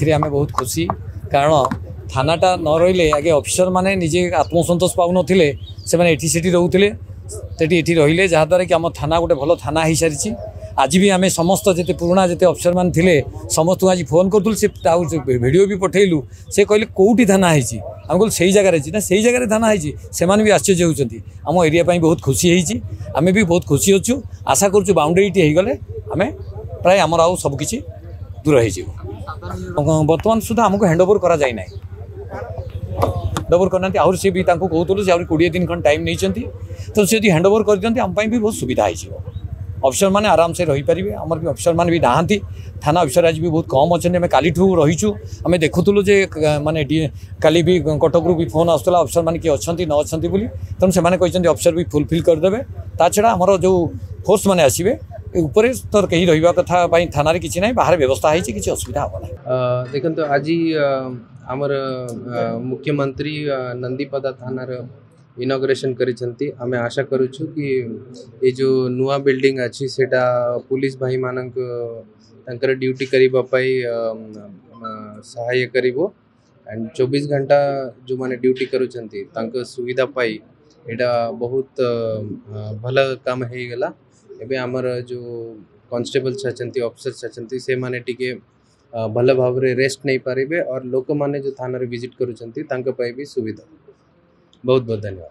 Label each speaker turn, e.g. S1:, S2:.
S1: आम बहुत खुशी कारण थानाटा न रही आगे ऑफिसर माने निजे आत्मसंतोष पाऊन से एटी रोते ये रही जहाद्वारा कि आम थाना गोटे भल थाना हो सारी आज भी आम समस्त जिते पुराणा जिते अफिसर मान थे समस्त आज फोन करूँ से वीडियो भी पठेलु से कहले कौटी थाना है आम कहूँ से जगह ना से जगह थाना है भी आश्चर्य होती आम एरिया बहुत खुशी होती आम भी बहुत खुशी अच्छु आशा करूँ बाउंड्री गले आम प्राय आमर आउ सबकि दूर हो बर्तमान सुधा आमको हैंडओवर करा जाए ना हैंडओवर करना आउर सी भी कहूँ से 20 दिन खंड टाइम नहीं तो सी यदि हैंडओवर कर दिखती आम भी बहुत सुविधा हो अफिसर मैंने आराम से रही पारे आमर भी अफिसर मैंने भी नहांती थाना अफिसर आज भी बहुत कम अच्छे आम काली रहीचु आम देखुलु जे माने काली भी कटक भी फोन आसूला अफिसर मैंने किए अच्छा न अच्छा तेणु से अफिसर भी फुलफिल करदे ता छड़ा आमर जो फोर्स मैंने आसवे ऊपर तो कहीं रहा कथा थाना किसी ना बाहर व्यवस्था है किसी असुविधा हम ना
S2: देखो आज आमर मुख्यमंत्री नंदीपदा थानार इनॉग्रेशन करिसेंती आम आशा करूछु कि ये जो नुआ बिल्डिंग अच्छी सेटा पुलिस भाई मानक तंकर ड्यूटी करिबा पाई सहाय करिवो एंड 24 घंटा जो माने ड्यूटी करूछंती तांको सुविधा पाई एटा बहुत भल काम हे गला एबे आमर जो कांस्टेबल्स अछंती ऑफिसर्स अछंती से माने टिके भल भाव रे रेस्ट नहीं पारिबे और लोक माने जो थाना रे विजिट करूछंती तांको पाई भी सुविधा बहुत बहुत धन्यवाद।